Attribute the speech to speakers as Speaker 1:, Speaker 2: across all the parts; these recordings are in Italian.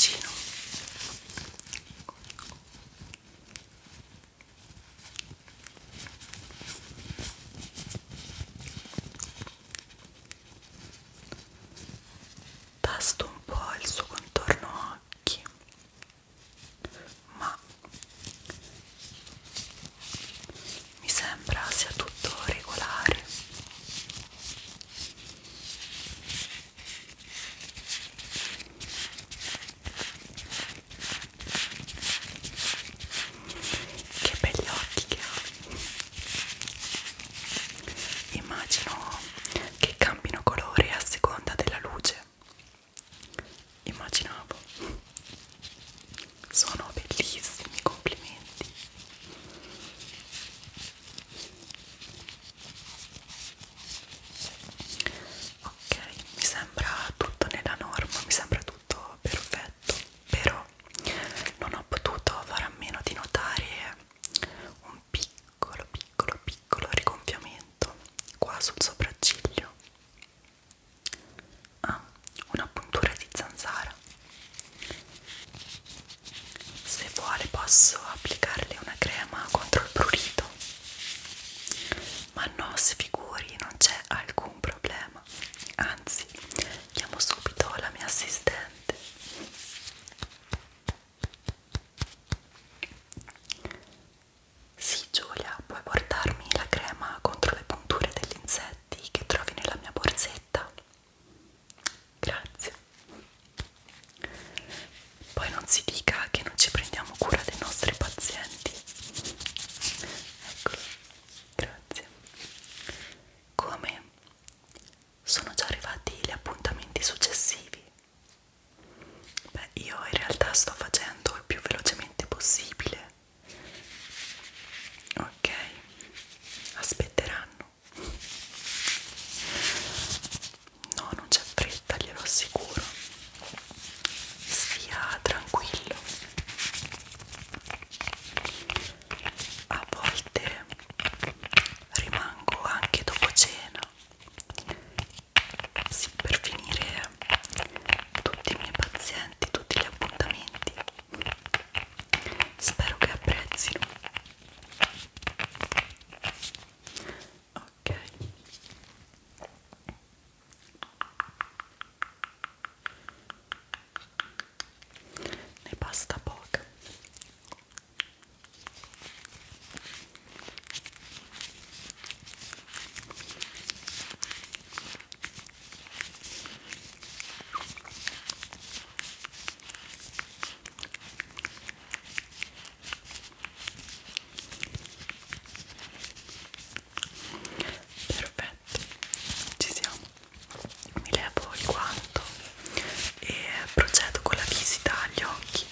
Speaker 1: vicino. Tasto un po' il suo contorno occhi, ma mi sembra sia tutto regolare. Che belli occhi che ha. Immagino che cambino colore a seconda della luce. Immaginavo. Sono bellissimi, complimenti. Ok, mi sembra tutto nella norma, mi sembra tutto perfetto, però non ho potuto fare a meno di notare un piccolo rigonfiamento qua sul sopracciglio. Ah, una puntura di zanzara. Se vuole posso applicarle una crema contro il prurito, ma no, si figuri, non c'è alcun problema, anzi chiamo subito la mia assistente. Sì, Giulia, puoi portarmi la crema contro le punture degli insetti che trovi nella mia borsetta? Grazie. Poi non si dica che non ci prendiamo cura dei nostri pazienti. Eccolo, grazie. Come? Sono già arrivati gli appuntamenti successivi? Beh, io in realtà sto facendo il più velocemente possibile. Ok, aspetteranno. No, non c'è fretta, glielo assicuro. Stia tranquillo. A volte rimango anche dopo cena, sì, per finire tutti i miei pazienti, tutti gli appuntamenti. Spero che apprezzino. Ok. Ne basta poca. Perfetto, ci siamo. Mi levo il guanto e procedo con la visita agli occhi.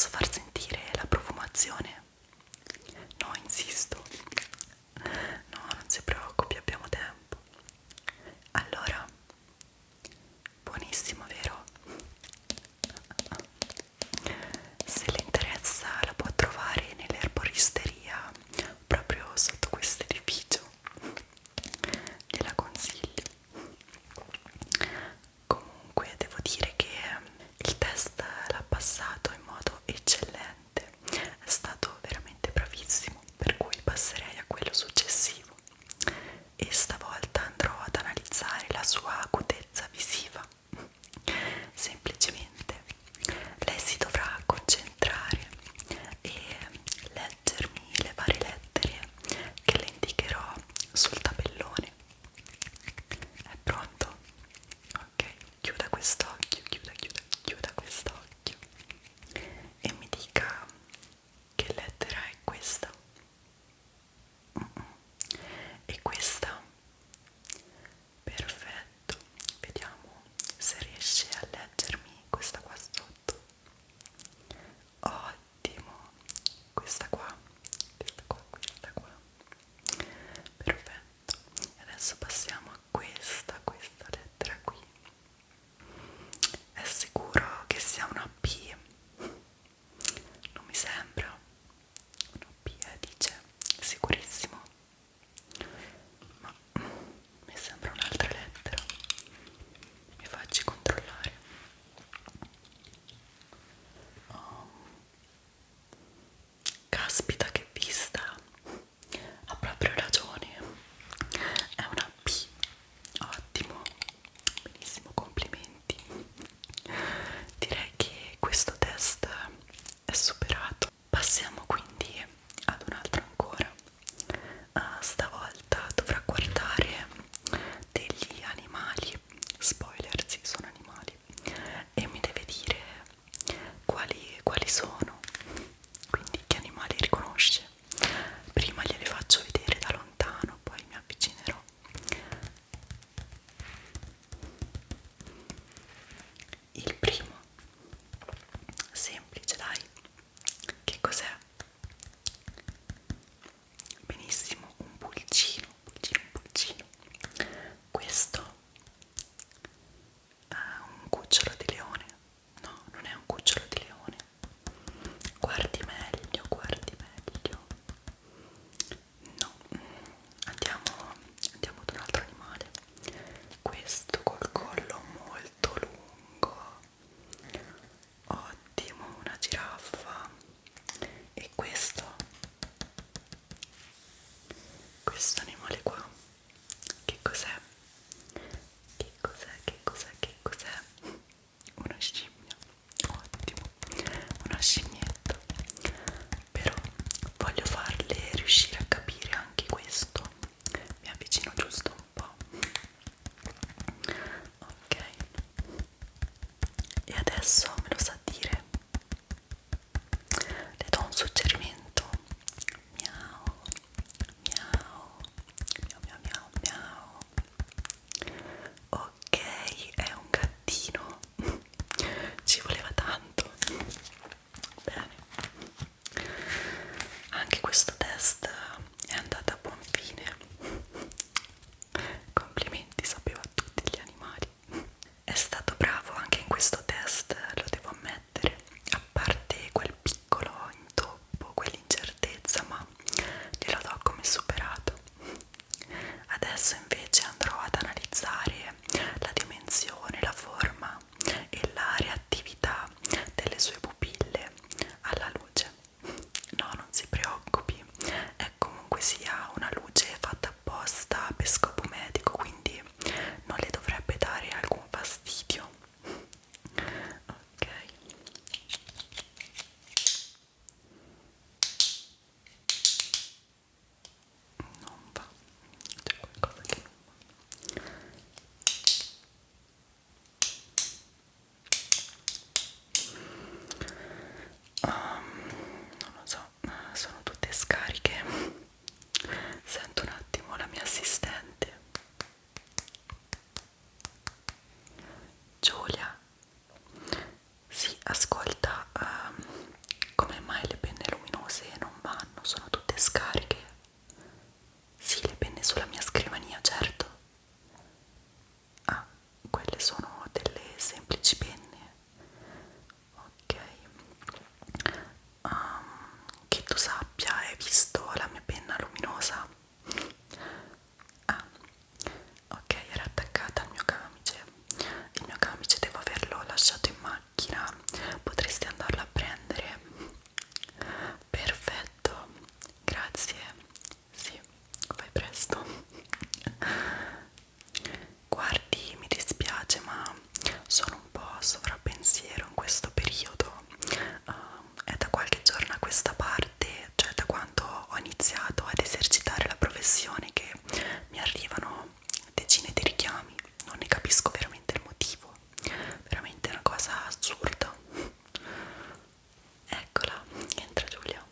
Speaker 1: posso far sentire la profumazione? No, insisto. No, non si preoccupi, abbiamo tempo. Allora, buonissimo, vero? Se le interessa la può trovare nell'erboristeria proprio sotto questo edificio. Gliela consiglio. Comunque devo dire che il test l'ha passato in modo eccellente, è stato veramente bravissimo, per cui passerei a quello successivo e stavolta andrò ad analizzare la sua acutezza visiva. Semplicemente lei si dovrà concentrare e leggermi le varie lettere che le indicherò sul tabellone. È pronto? Ok, chiuda quest'occhio, chiuda quest'occhio e mi dica che lettera è questa. E questa? Perfetto, vediamo se riesce a leggermi questa qua sotto. Ottimo, questa qua, questa qua. Perfetto, e adesso passiamo a questa lettera qui. È sicuro che sia una P? Non mi sembra. Una P, dice, sicurissimo. Ma mi sembra un'altra lettera. Mi facci controllare. Oh. questa parte, cioè da quando ho iniziato ad esercitare la professione, che mi arrivano decine di richiami, non ne capisco veramente il motivo, veramente è una cosa assurda. Eccola, entra Giulia.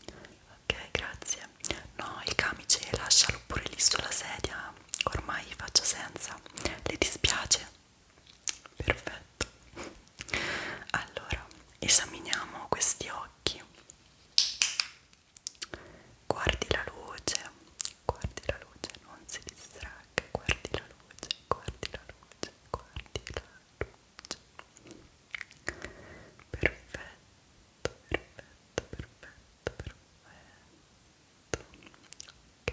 Speaker 1: Ok, grazie. No, il camice lascialo pure lì sulla sedia, ormai faccio senza. Le dispiace? Perfetto. Allora, esaminiamo questi occhi. Guardi la luce, non si distragga, guardi la luce, guardi la luce, guardi la luce. Perfetto, perfetto, perfetto, perfetto. Ok,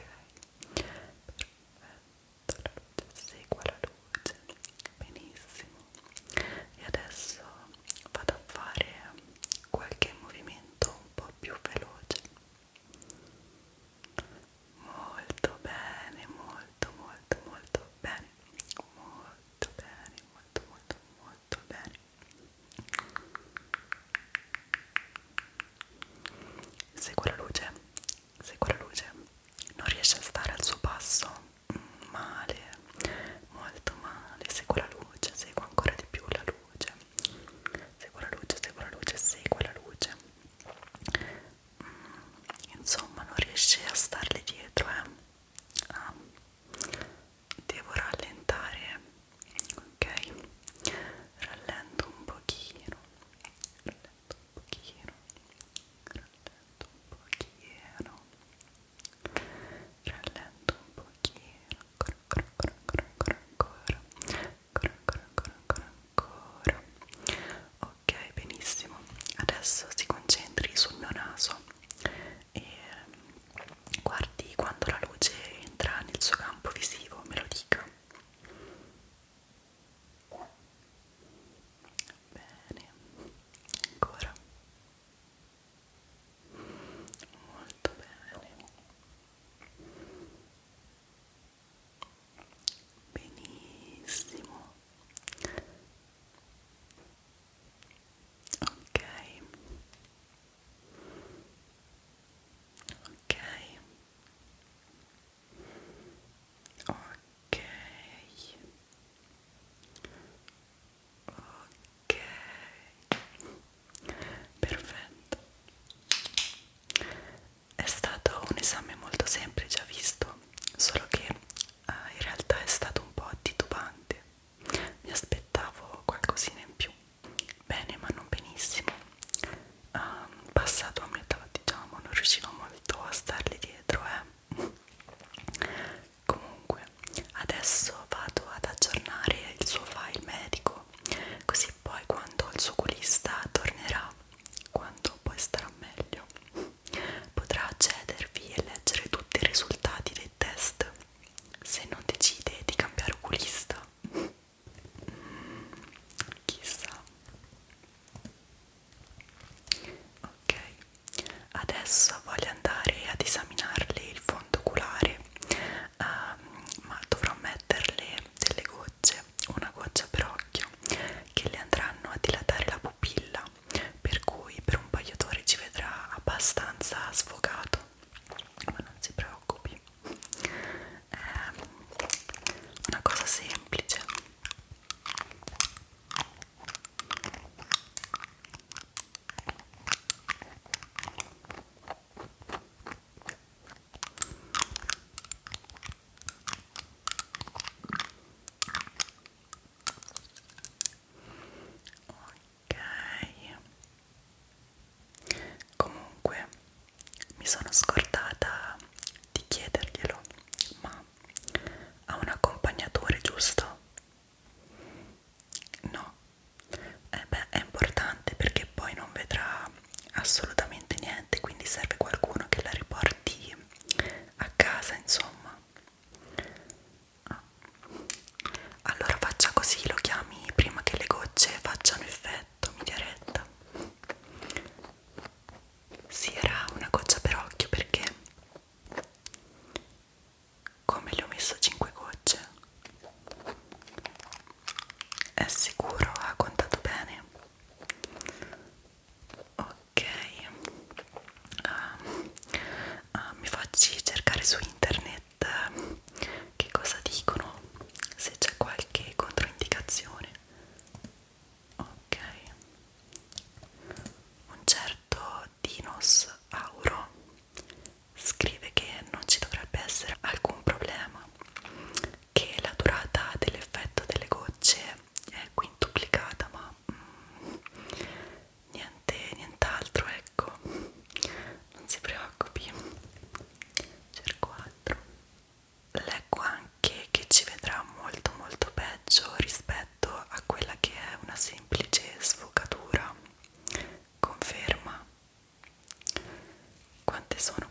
Speaker 1: perfetto, la luce, segua la luce, benissimo. E adesso vado a fare qualche movimento un po' più veloce. Molto bene, molto molto molto bene, molto bene, molto molto molto bene. Segua la luce, segua la luce. Non riesce a stare al suo passo? Male, molto male. Segua la luce, segua ancora di più la luce. Segua la luce, segua la luce, segua la luce. Insomma, non riesce a starle dietro, ah, devo rallentare, ok? Rallento un pochino, rallento un pochino, rallento un pochino, rallento un pochino, ancora. Ok, benissimo. Adesso si concentri sul mio naso e guardi quando la luce entra nel suo campo visivo, me lo dica. Bene, ancora. Molto bene. Benissimo. Ok. Ok. Ok. Ok. Perfetto. È stato un esame molto semplice, ha visto, solo che in realtà è stato un po' titubante. Mi aspettavo qualcosina in più. Bene, ma non benissimo. Passato a metà, diciamo, non riuscivo molto a stargli dietro, Comunque, adesso vado ad aggiornare il suo file medico, così poi quando il suo oculista tornerà, quando poi starà meglio, potrà accedervi e leggere tutti i risultati dei test, se non decide di cambiare oculista. Chissà. Ok, adesso voglio andare ad esaminarle il fondo oculare, ma dovrò metterle delle gocce, una goccia per occhio, che le andranno a dilatare la pupilla, per cui per un paio d'ore ci vedrà abbastanza sfogato, ma non si preoccupi, è una cosa semplice. Ok, comunque mi sono scordata di chiederglielo, ma ha un accompagnatore, giusto? No? Beh, è importante perché poi non vedrà assolutamente niente, quindi serve qualcuno che la riporti a casa, insomma. Ah. Allora faccia così, lo chiami prima che le gocce facciano effetto, mi dia retta. Sì, era una goccia per occhio perché come le ho messo 5 gocce? È sicuro? Ha contato bene? Ok, sono